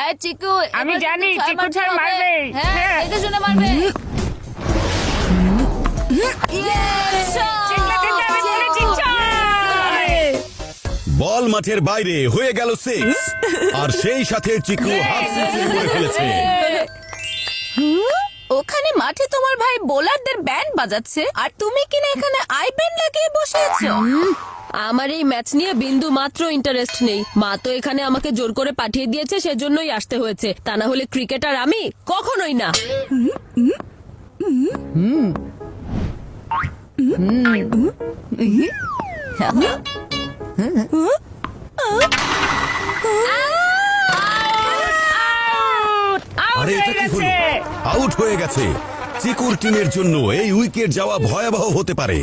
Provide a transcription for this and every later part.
হ্যাঁ চিকু, আমি এবার জানি, কিন্তু ছয় চিকু মারতে ছয় হবে। মারবে। হ্যাঁ হ্যাঁ। দেখে শুনে মারবে। চিল্লাতে হবে, আমি বলেছি, ছয়। বল মাঠের বাইরে হয়ে গেল 6 আর সেই সাথে চিকু হাফ সেঞ্চুরি করে ফেলেছে। ওখানে মাঠে তোমার ভাই বোলারদের ব্যান্ড বাজাচ্ছে আর তুমি কিনা এখানে আই ব্যান্ড লাগিয়ে বসে আছো। আমার এই ম্যাচ নিয়ে বিন্দু মাত্র ইন্টারেস্ট নেই। মা তো এখানে আমাকে জোর করে পাঠিয়ে দিয়েছে, সেজন্যই আসতে হয়েছে। তা না হলে ক্রিকেটার আমি কখনোই না। আরে এটা কি হলো? আউট হয়ে গেছে। চিকুর টিমের জন্য এই উইকেট যাওয়া ভয়াবহ হতে পারে।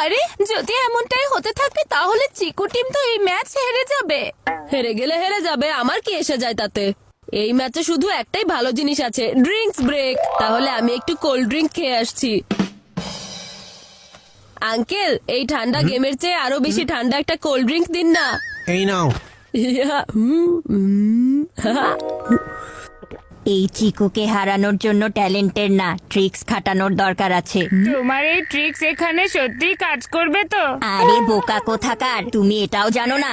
আরে যদি এমনটাই হতে থাকে তাহলে চিকু টিম তো এই ম্যাচ হেরে যাবে। হেরে গেলে হেরে যাবে, আমার কি এসে যায় তাতে। এই ম্যাচে শুধু একটাই ভালো জিনিস আছে, ড্রিঙ্কস ব্রেক। তাহলে আমি একটু কোল্ড ড্রিঙ্ক খেয়ে আসছি। আঙ্কেল, এই ঠান্ডা গেমের চেয়ে আরো বেশি ঠান্ডা একটা কোল্ড ড্রিঙ্ক দিন না। এই নাও। এই চিকুকে হারানোর জন্য ট্যালেন্টের না, ট্রিক্স খাটানোর দরকার আছে। তোমার এই ট্রিক্স এখানে সত্যি কাজ করবে তো? আরে বোকা কোথাকার, তুমি এটাও জানো না?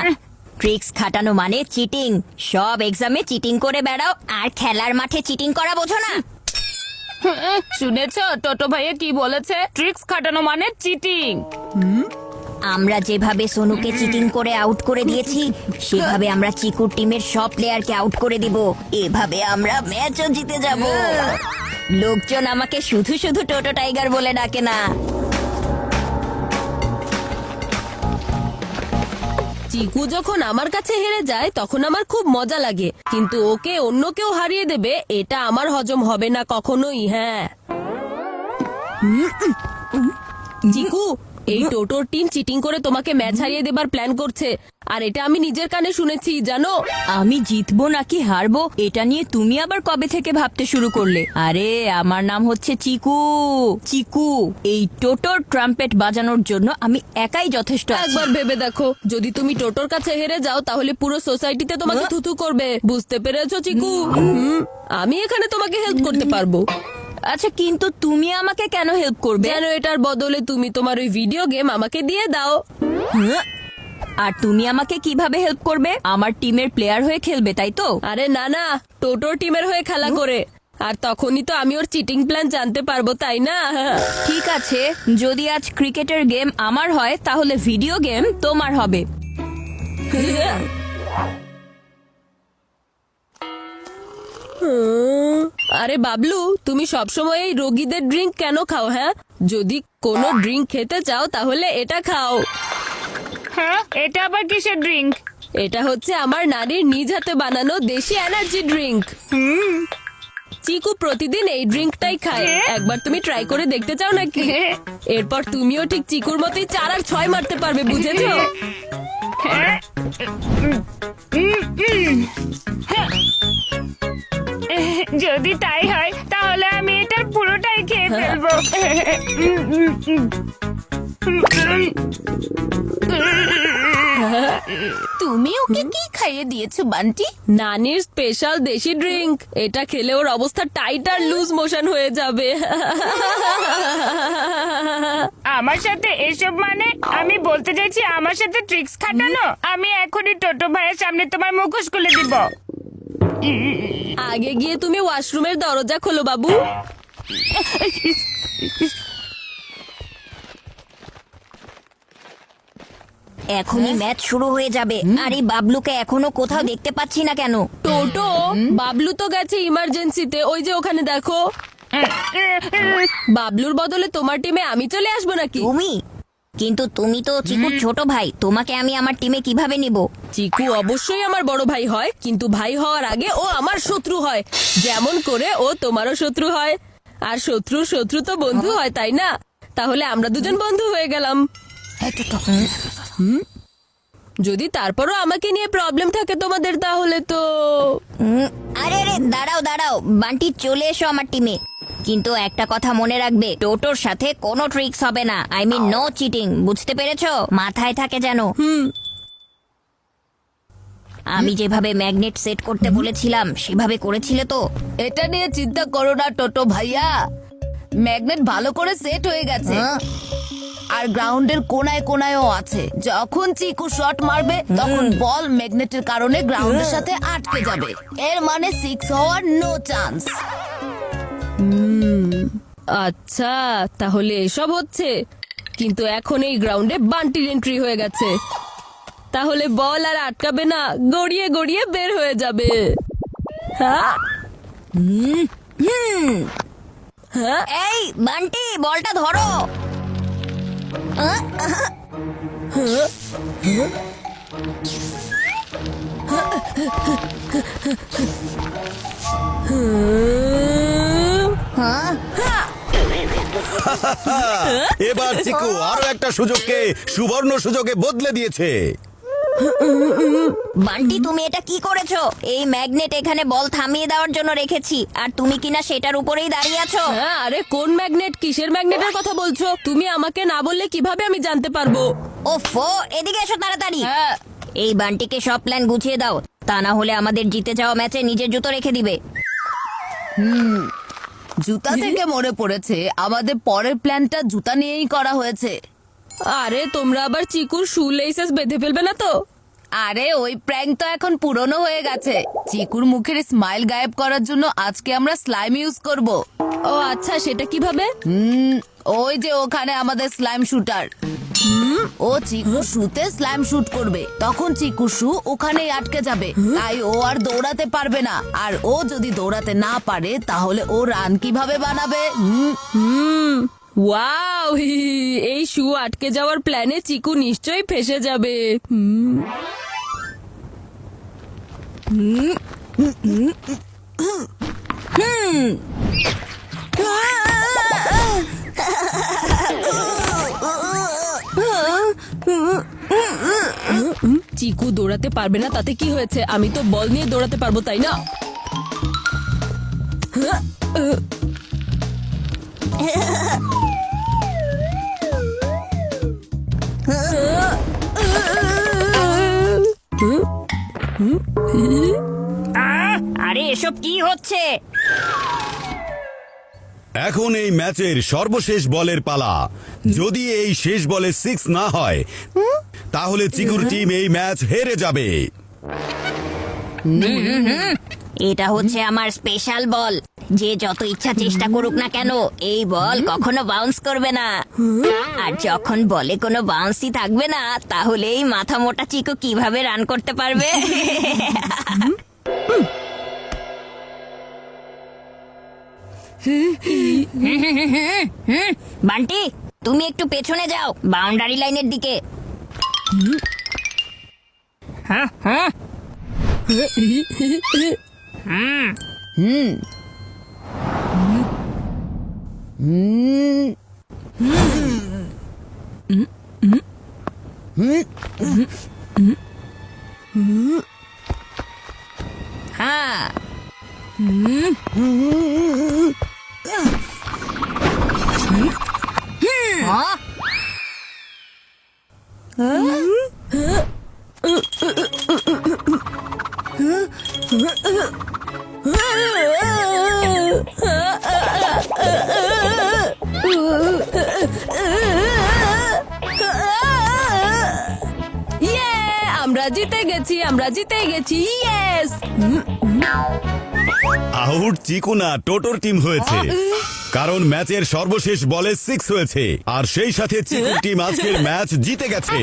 ট্রিক্স খাটানো মানে চিটিং। সব এক্সামে চিটিং করে বেড়াও আর খেলার মাঠে চিটিং করা বোঝো না? শুনেছো টোটো ভাইয়া কি বলেছে? ট্রিক্স খাটানো মানে চিটিং। আমরা যেভাবে সোনুকে চিটিং করে আউট করে দিয়েছি সেভাবে আমরা চিকুর টিমের সব প্লেয়ারকে আউট করে দিব। এভাবে আমরা ম্যাচও জিতে যাব। লোকজন আমাকে শুধু শুধু টোটো টাইগার বলে ডাকে না। চিকু যখন আমার কাছে হেরে যায় তখন আমার খুব মজা লাগে, কিন্তু ওকে অন্য কেউ হারিয়ে দেবে এটা আমার হজম হবে না কখনোই। হ্যাঁ চিকু, এই টোটোর টিম চিটিং করে তোমাকে ম্যাচ হারিয়ে দেবার প্ল্যান করছে, আর এটা আমি নিজের কানে শুনেছি জানো। আমি জিতবো নাকি হারবো এটা নিয়ে তুমি আবার কবে থেকে ভাবতে শুরু করলে? আরে আমার নাম হচ্ছে চিকু। চিকু, এই টোটোর ট্রাম্পেট বাজানোর জন্য আমি একাই যথেষ্ট আছি। একবার ভেবে দেখো, যদি তুমি টোটোর কাছে হেরে যাও তাহলে পুরো সোসাইটিতে তোমাকে থুথু করবে। বুঝতে পেরেছো চিকু? আমি এখানে তোমাকে হেল্প করতে পারবো। আচ্ছা, কিন্তু তুমি আমাকে কেন হেল্প করবে? যেন এটার বদলে তুমি তোমার ওই ভিডিও গেম আমাকে দিয়ে দাও। আর তুমি আমাকে কিভাবে হেল্প করবে? আমার টিমের প্লেয়ার হয়ে খেলবে, তাই তো? আরে না না, টোটোর টিমের হয়ে খেলা করে। আর তখনই তো আমি ওর চিটিং প্ল্যান জানতে পারবো, তাই না? ঠিক আছে, যদি আজ ক্রিকেটের গেম আমার হয় তাহলে ভিডিও গেম তোমার হবে। আরে বাবলু, তুমি সবসময় এই রোগীদের ড্রিঙ্ক কেন খাও? হ্যাঁ, যদি কোনো ড্রিঙ্ক খেতে চাও তাহলে এটা খাও। হ্যাঁ, এটা আবার কিসের ড্রিঙ্ক? এটা হচ্ছে আমার নানির নিজ হাতে বানানো দেশি এনার্জি ড্রিঙ্ক। চিকু প্রতিদিন এই ড্রিঙ্কটাই খায়। একবার তুমি ট্রাই করে দেখতে চাও নাকি? এরপর তুমিও ঠিক চিকুর মতোই 4 আর 6 মারতে পারবে, বুঝেছো? যদি তাই হয় তাহলে আমি এটার পুরোটাই খেয়ে ফেলবো। তুমি ওকে কি খাইয়ে দিয়েছো বান্টি? নানির স্পেশাল দেশি ড্রিঙ্ক। এটা খেলে ওর অবস্থা টাইট আর লুজ মোশন হয়ে যাবে। আমার সাথে এসব মানে? আমি বলতে চাইছি আমার সাথে ট্রিক্স খাটানো। আমি এখনই টোটো ভাইয়ের সামনে তোমার মুখোশ খুলে দিব। আগে গিয়ে তুমি ওয়াশরুমের দরজা খোলো বাবু। এখনই ম্যাচ শুরু হয়ে যাবে আর এই বাবলুকে এখনো কোথাও দেখতে পাচ্ছি না কেন? টোটো, বাবলু তো গেছে ইমার্জেন্সিতে, ওই যে ওখানে দেখো। বাবলুর বদলে তোমার টিমে আমি চলে আসবো নাকি? তুমি? কিন্তু তুমি তো চিকুর ছোট ভাই, তোমাকে আমি আমার টিমে কিভাবে নিব? চিকু অবশ্যই আমার বড় ভাই হয়, কিন্তু ভাই হওয়ার আগে ও আমার শত্রু হয়। যেমন করে ও তোমারও শত্রু হয়। আর শত্রুর শত্রু তো বন্ধু হয়, তাই না? তাহলে আমরা দুজন বন্ধু হয়ে গেলাম। যদি তারপরও আমাকে নিয়ে প্রবলেম থাকে তোমাদের, তাহলে তো আরে আরে দাঁড়াও দাঁড়াও, বান্টি চলে এসো আমার টিমে। কিন্তু একটা কথা মনে রাখবে, টোটোর সাথে কোনো ট্রিক্স হবে না। আই মিন নো চিটিং, বুঝতে পেরেছো? মাথায় থাকে যেন। আমি যেভাবে ম্যাগনেট সেট করতে বলেছিলাম সেভাবে করেছিলে তো? এটা নিয়ে চিন্তা করো না টোটো ভাইয়া, ম্যাগনেট ভালো করে সেট হয়ে গেছে। হ্যাঁ? আর গ্রাউন্ডের কোনায় কোনায়ও আছে। যখন চিকু শট মারবে তখন বল ম্যাগনেটের কারণে গ্রাউন্ডের সাথে আটকে যাবে। এর মানে 6 হওয়ার নো চান্স। আচ্ছা, তাহলে এসব হচ্ছে। কিন্তু এখন এই গ্রাউন্ডে বান্টির এন্ট্রি হয়ে গেছে, তাহলে বল আর আটকাবে না, গড়িয়ে গড়িয়ে বের হয়ে যাবে। হ্যাঁ? হ্যাঁ? এই বান্টি, বলটা ধরো। এবার চিকু আরো একটা সুযোগকে সুবর্ণ সুযোগে বদলে দিয়েছে। বান্টি, তুমি এটা কি করেছো? এই ম্যাগনেট এখানে বল থামিয়ে দেওয়ার জন্য রেখেছি, আর তুমি কিনা সেটার উপরেই দাঁড়িয়ে আছো। হ্যাঁ, আরে কোন ম্যাগনেট, কিসের ম্যাগনেটের কথা বলছো? তুমি আমাকে না বললে কিভাবে আমি জানতে পারবো? ওফো, এদিকে এসো তাড়াতাড়ি। হ্যাঁ, এই বান্টিকে সব প্ল্যান গুছিয়ে দাও, তা না হলে আমাদের জিতে যাওয়া ম্যাচে নিজের জুতো রেখে দিবে। জুতা থেকে মনে পড়েছে আমাদের পরের প্ল্যানটা জুতা নিয়েই করা হয়েছে। আরে তোমরা আবার চিকুর শু লেসেস বেঁধে ফেলবে না তো? আরে ওই প্র্যাঙ্ক তো এখন পুরনো হয়ে গেছে। চিকুর মুখের স্মাইল গায়েব করার জন্য আজকে আমরা স্লাইম ইউজ করব। ও আচ্ছা, সেটা কিভাবে? ওই যে ওখানে আমাদের স্লাইম শুটার, ও চিকুর শুতে স্লাইম শুট করবে, তখন চিকুর শু ওখানেই আটকে যাবে, তাই ও আর দৌড়াতে পারবে না। আর ও যদি দৌড়াতে না পারে তাহলে ও রান কিভাবে বানাবে? ওয়াও, এই শু আটকে যাওয়ার প্ল্যানে চিকু নিশ্চয়ই ফেসে যাবে। চিকু দৌড়াতে পারবে না তাতে কি হয়েছে? আমি তো বল নিয়ে দৌড়াতে পারবো, তাই না? আরে এসব কি হচ্ছে? এখন এই ম্যাচের সর্বশেষ বলের পালা। যদি এই শেষ বলে 6 না হয় তাহলে চিকুর টিম এই ম্যাচ হেরে যাবে। এটা হচ্ছে আমার স্পেশাল বল, যে যত ইচ্ছা চেষ্টা করুক না কেন এই বল কখনো বাউন্স করবে না। আর যখন বলে কোনো বাউন্সই থাকবে না, তাহলে এই মাথা মোটা চিকু কিভাবে রান করতে পারবে? বান্টি, তুমি একটু পেছনে যাও, বাউন্ডারি লাইনের দিকে। হ্যাঁ হ্যাঁ। হ্যাঁ। ইয়ে, আমরা জিতে গেছি, আমরা জিতে গেছি, ইয়েস! আউট চিকু না, টোটোর টিম হয়েছে, কারণ ম্যাচের সর্বশেষ বলে 6 হয়েছে। আর সেই সাথে চিকুর টিম আজকের ম্যাচ জিতে গেছে।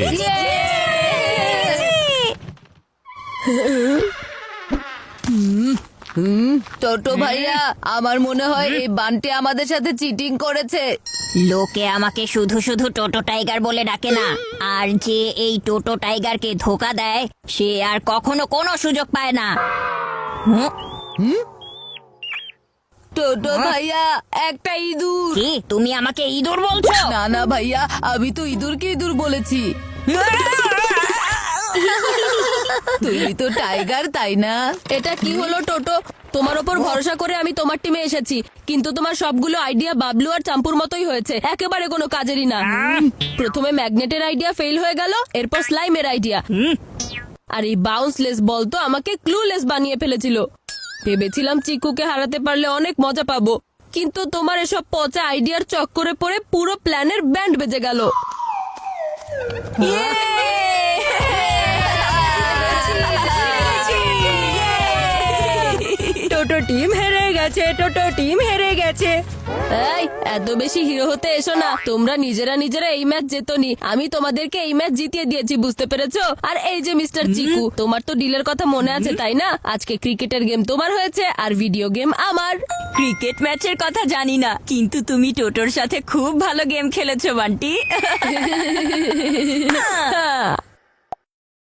টোটো ভাইয়া, আমার মনে হয় এই বান্টি আমাদের সাথে চিটিং করেছে। লোকে আমাকে শুধু শুধু টোটো টাইগার বলে ডাকে না, আর যে এই টোটো টাইগারকে ধোকা দেয় সে আর কখনো কোনো সুযোগ পায় না। টোটো ভাইয়া, একটা ইঁদুর। কি, তুমি আমাকে ইঁদুর বলছো? না না ভাইয়া, আমি তো ইঁদুরকে ইঁদুর বলেছি। তুমি তো টাইগার, তাই না? এটা কি হলো টোটো? তোমার ওপর ভরসা করে আমি তোমার টিমে এসেছি, কিন্তু তোমার সবগুলো আইডিয়া বাবলু আর চাম্পুর মতোই হয়েছে, একেবারে কোনো কাজেরই না। প্রথমে ম্যাগনেটের আইডিয়া ফেল হয়ে গেল, এরপর স্লাইমের আইডিয়া। আর এই বাউন্সলেস বল তো আমাকে ক্লুলেস বানিয়ে ফেলেছিল। ভেবেছিলাম চিকুকে হারাতে পারলে অনেক মজা পাবো, কিন্তু তোমার এসব পচা আইডিয়ার চক্করে পড়ে পুরো প্ল্যানের ব্যান্ড বেজে গেল। টোটো টিম হেরে গেছে, টোটো টিম হেরে গেছে। এই এত বেশি হিরো হতে এসো না, তোমরা নিজেরা নিজেরা এই ম্যাচ জেতোনি, আমি তোমাদেরকে এই ম্যাচ জিতিয়ে দিয়েছি, বুঝতে পেরেছো? আর এই যে মিস্টার চিকু, তোমার তো ডিলের কথা মনে আছে তাই না? আজকে ক্রিকেটের গেম তোমার হয়েছে আর ভিডিও গেম আমার। ক্রিকেট ম্যাচের কথা জানি না, কিন্তু তুমি টোটোর সাথে খুব ভালো গেম খেলেছো বান্টি।